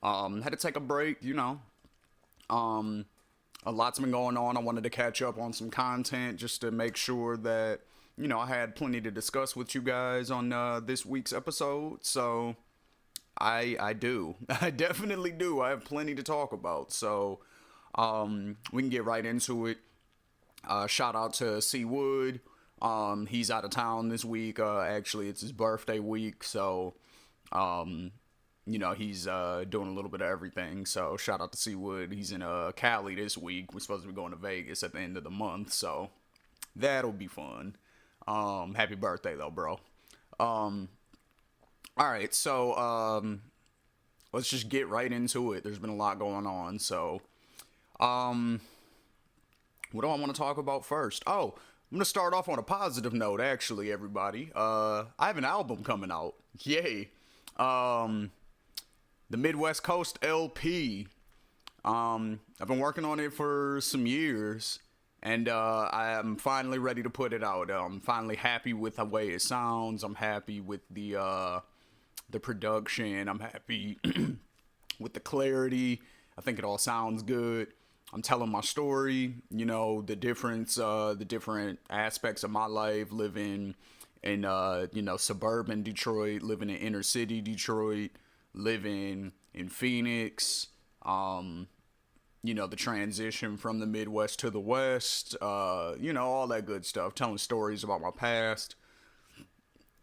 Had to take a break, Um, a lot's been going on. I wanted to catch up on some content just to make sure that, I had plenty to discuss with you guys on this week's episode. So I do. I definitely do. I have plenty to talk about. So we can get right into it. Shout out to C Wood. He's out of town this week. Actually, it's his birthday week. So he's doing a little bit of everything. So shout out to Seawood. He's in Cali this week. We're supposed to be going to Vegas at the end of the month, so that'll be fun. Happy birthday though, bro. All right, so let's just get right into it. There's been a lot going on, so what do I want to talk about first? Oh, I'm gonna start off on a positive note. Actually, everybody, I have an album coming out. Yay! The Midwest Coast LP. I've been working on it for some years, and I am finally ready to put it out. I'm finally happy with the way it sounds. I'm happy with the production. I'm happy with the clarity. I think it all sounds good. I'm telling my story. The different aspects of my life, living in suburban Detroit, living in inner city Detroit, living in Phoenix, the transition from the Midwest to the West, all that good stuff, telling stories about my past.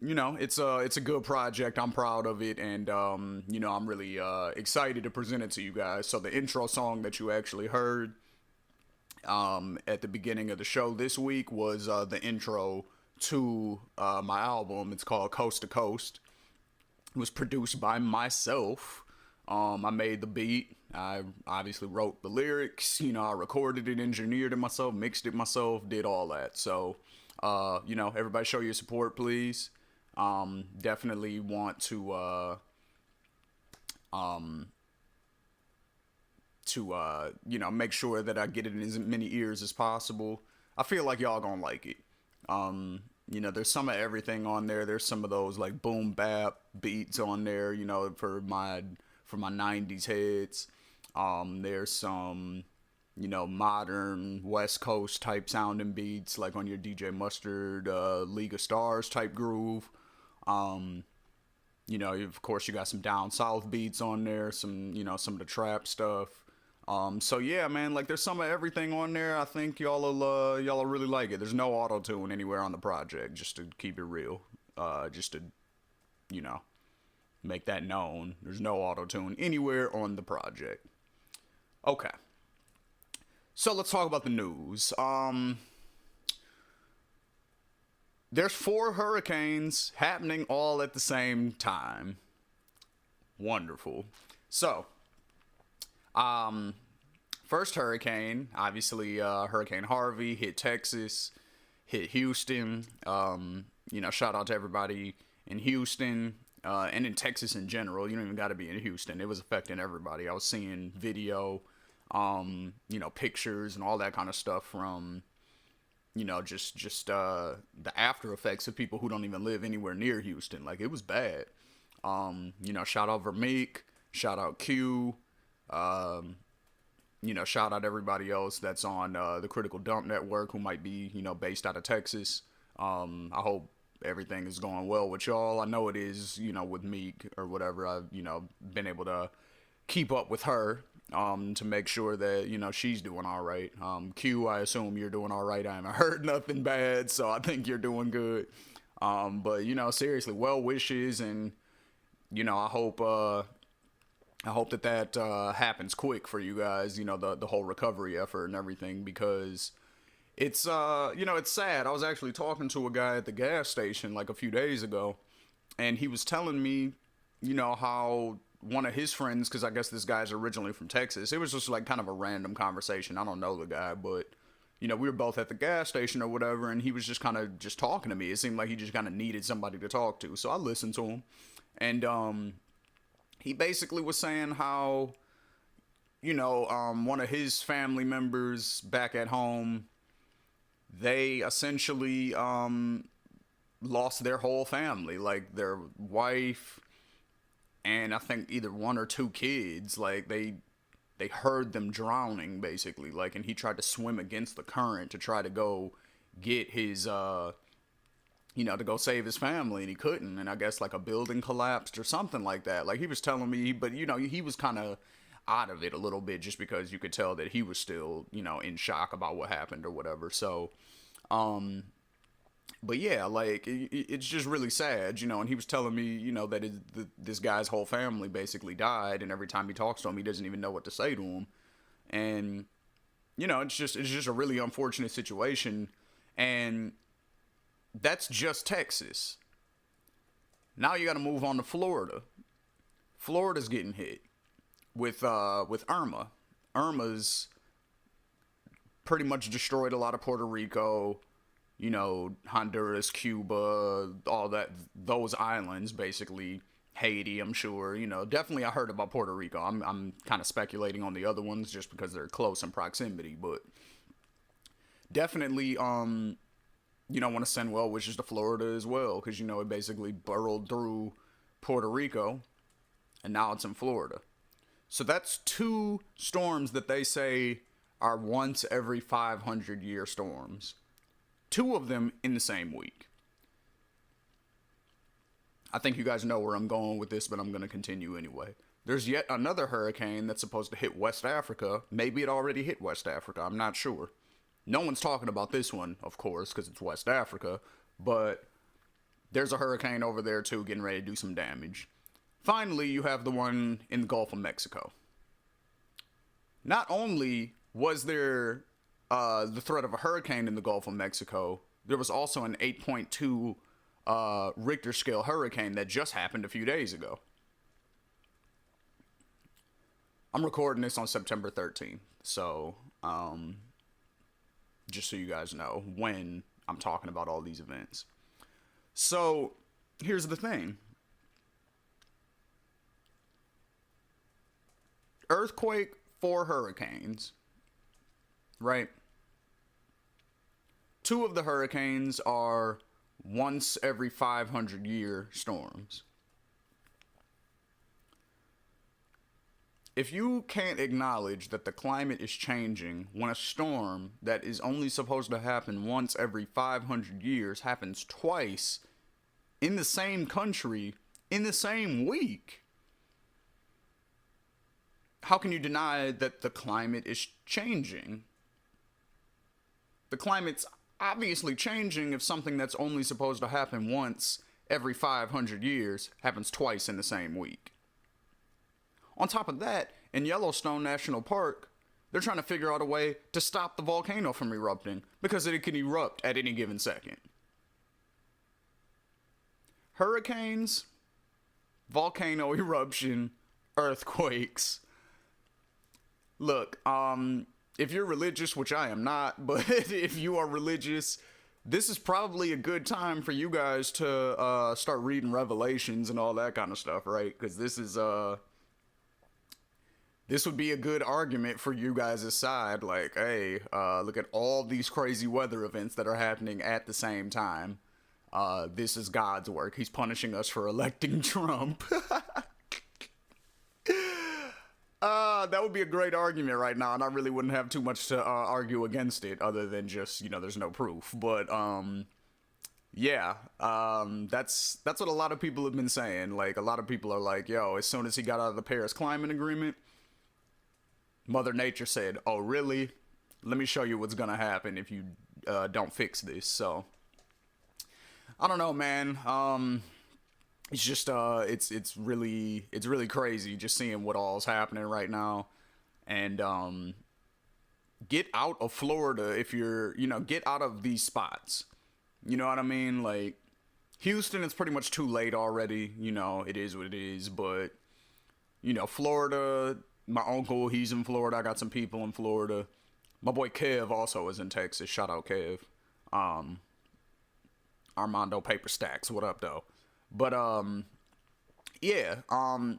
It's a good project. I'm proud of it, and I'm really excited to present it to you guys. So the intro song that you actually heard at the beginning of the show this week was the intro to my album. It's called Coast to Coast. It was produced by myself. I made the beat. I obviously wrote the lyrics. I recorded it, engineered it myself, mixed it myself, did all that. So, everybody show your support, please. Definitely want to make sure that I get it in as many ears as possible. I feel like y'all gonna like it. There's some of everything on there. There's some of those like boom bap beats on there, for my 90s heads. There's some, modern West Coast type sounding beats like on your DJ Mustard, League of Stars type groove. Of course you got some down south beats on there, some of the trap stuff. So yeah, man, like there's some of everything on there. I think y'all will really like it. There's no auto tune anywhere on the project, just to keep it real. Just to, you know, make that known. There's no auto tune anywhere on the project. Okay. So let's talk about the news. There's 4 hurricanes happening all at the same time. Wonderful. So, first hurricane, obviously, Hurricane Harvey hit Texas, hit Houston. Shout out to everybody in Houston, and in Texas in general. You don't even got to be in Houston. It was affecting everybody. I was seeing video, pictures and all that kind of stuff from, just the after effects of people who don't even live anywhere near Houston. Like, it was bad. Shout out Vermeek, shout out Q, shout out everybody else that's on the Critical Dump Network who might be, based out of Texas. I hope everything is going well with y'all. I know it is, with Meek or whatever. I've, been able to keep up with her to make sure that, she's doing all right. Q, I assume you're doing all right. I haven't heard nothing bad, so I think you're doing good. But, seriously, well wishes, and, I hope that happens quick for you guys, the whole recovery effort and everything, because it's, it's sad. I was actually talking to a guy at the gas station like a few days ago, and he was telling me, how one of his friends, because I guess this guy's originally from Texas, it was just like kind of a random conversation. I don't know the guy, but, we were both at the gas station or whatever, and he was just kind of just talking to me. It seemed like he just kind of needed somebody to talk to, so I listened to him, and, he basically was saying how, one of his family members back at home, they essentially lost their whole family, like their wife and I think either one or two kids, like they heard them drowning basically, like, and he tried to swim against the current to try to go get his to go save his family, and he couldn't, and I guess like a building collapsed or something like that. Like he was telling me, but he was kind of out of it a little bit just because you could tell that he was still, in shock about what happened or whatever. So but yeah, like it's just really sad, and he was telling me, that this guy's whole family basically died, and every time he talks to him, he doesn't even know what to say to him, and it's just a really unfortunate situation, and that's just Texas. Now you got to move on to Florida. Florida's getting hit with Irma. Irma's pretty much destroyed a lot of Puerto Rico, Honduras, Cuba, all that, those islands, basically. Haiti, I'm sure, definitely I heard about Puerto Rico. I'm kind of speculating on the other ones just because they're close in proximity, but definitely, want to send well wishes to Florida as well, because, it basically burrowed through Puerto Rico, and now it's in Florida. So that's two storms that they say are once every 500-year storms. Two of them in the same week. I think you guys know where I'm going with this, but I'm going to continue anyway. There's yet another hurricane that's supposed to hit West Africa. Maybe it already hit West Africa. I'm not sure. No one's talking about this one, of course, because it's West Africa. But there's a hurricane over there, too, getting ready to do some damage. Finally, you have the one in the Gulf of Mexico. Not only was there the threat of a hurricane in the Gulf of Mexico, there was also an 8.2 Richter scale hurricane that just happened a few days ago. I'm recording this on September 13th, so just so you guys know when I'm talking about all these events. So here's the thing. Earthquake, 4 hurricanes, right? 2 of the hurricanes are once every 500-year storms. If you can't acknowledge that the climate is changing when a storm that is only supposed to happen once every 500 years happens twice in the same country in the same week, how can you deny that the climate is changing? The climate's obviously changing if something that's only supposed to happen once every 500 years happens twice in the same week. On top of that, in Yellowstone National Park, they're trying to figure out a way to stop the volcano from erupting because it can erupt at any given second. Hurricanes, volcano eruption, earthquakes. Look, if you're religious, which I am not, but if you are religious, this is probably a good time for you guys to start reading Revelations and all that kind of stuff, right? Because this would be a good argument for you guys' side. Like, hey, look at all these crazy weather events that are happening at the same time. This is God's work. He's punishing us for electing Trump. That would be a great argument right now, and I really wouldn't have too much to argue against it, other than just, there's no proof. But yeah, that's what a lot of people have been saying. Like, a lot of people are like, yo, as soon as he got out of the Paris Climate Agreement, Mother Nature said, oh, really? Let me show you what's gonna happen if you don't fix this. So I don't know, man. It's just it's really crazy just seeing what all's happening right now. And get out of Florida if you're, get out of these spots. You know what I mean? Like, Houston, it's pretty much too late already. It is what it is. But Florida, my uncle, he's in Florida. I got some people in Florida. My boy Kev also is in Texas. Shout out Kev. Armando Paper Stacks, what up though? But yeah, I'm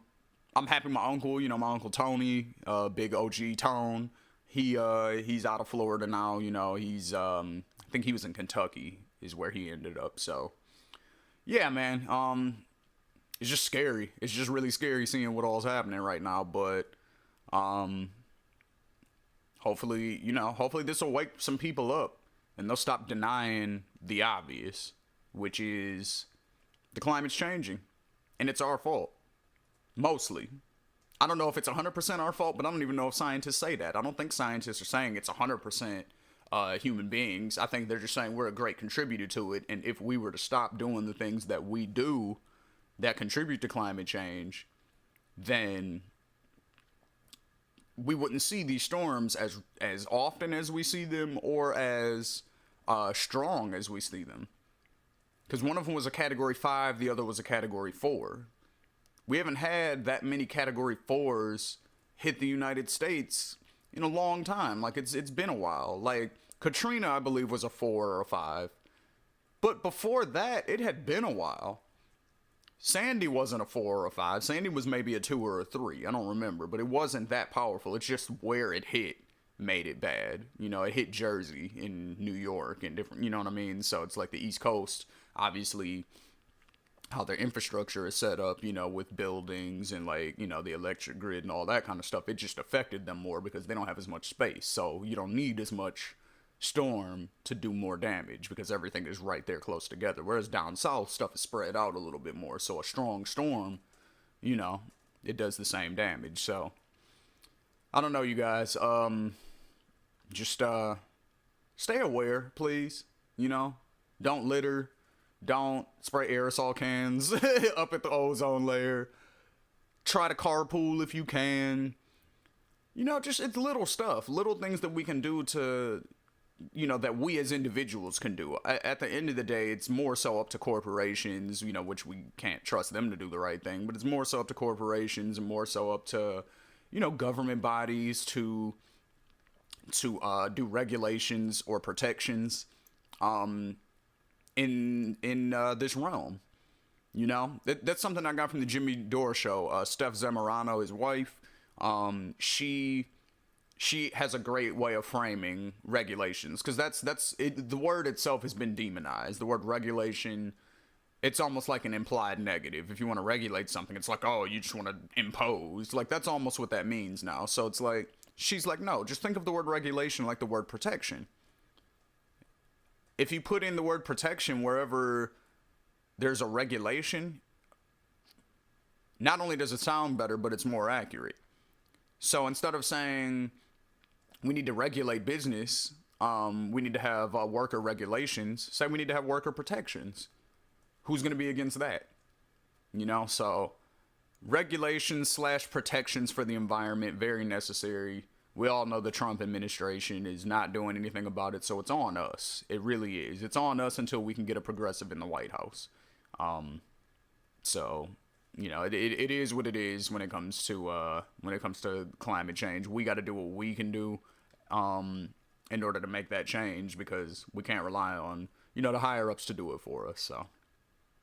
happy my uncle, my Uncle Tony, big OG Tone, he's out of Florida now. He's I think he was in Kentucky is where he ended up. So yeah, man, it's just scary. It's just really scary seeing what all's happening right now. But um, hopefully, hopefully this will wake some people up and they'll stop denying the obvious, which is the climate's changing and it's our fault. Mostly. I don't know if it's 100% our fault, but I don't even know if scientists say that. I don't think scientists are saying it's 100% human beings. I think they're just saying we're a great contributor to it. And if we were to stop doing the things that we do that contribute to climate change, then we wouldn't see these storms as often as we see them or as strong as we see them. Because one of them was a Category 5, the other was a Category 4. We haven't had that many Category 4s hit the United States in a long time. Like, it's been a while. Like, Katrina, I believe, was a 4 or a 5. But before that, it had been a while. Sandy wasn't a 4 or a 5. Sandy was maybe a 2 or a 3. I don't remember. But it wasn't that powerful. It's just where it hit made it bad. It hit Jersey and New York and different, you know what I mean? So it's like the East Coast, obviously, how their infrastructure is set up, with buildings and the electric grid and all that kind of stuff. It just affected them more because they don't have as much space. So you don't need as much storm to do more damage because everything is right there close together. Whereas down south, stuff is spread out a little bit more. So a strong storm, it does the same damage. So I don't know, you guys. Just stay aware, please. Don't litter. Don't spray aerosol cans up at the ozone layer. Try to carpool if you can. Just it's little stuff, little things that we can do to, that we as individuals can do. At the end of the day, it's more so up to corporations, which we can't trust them to do the right thing, but it's more so up to corporations and more so up to, government bodies to do regulations or protections. In this realm, that's something I got from the Jimmy Dore show. Steph Zamorano, his wife, she has a great way of framing regulations because that's it, the word itself has been demonized. The word regulation, it's almost like an implied negative. If you want to regulate something, it's like, oh, you just want to impose. Like that's almost what that means now. So it's like she's like, no, just think of the word regulation like the word protection. If you put in the word protection wherever there's a regulation, not only does it sound better, but it's more accurate. So instead of saying we need to regulate business, we need to have worker regulations, say we need to have worker protections. Who's going to be against that? So regulations / protections for the environment, very necessary. We all know the Trump administration is not doing anything about it, so it's on us. It really is. It's on us until we can get a progressive in the White House. So, it is what it is when it comes to climate change. We got to do what we can do in order to make that change because we can't rely on, the higher ups to do it for us. So.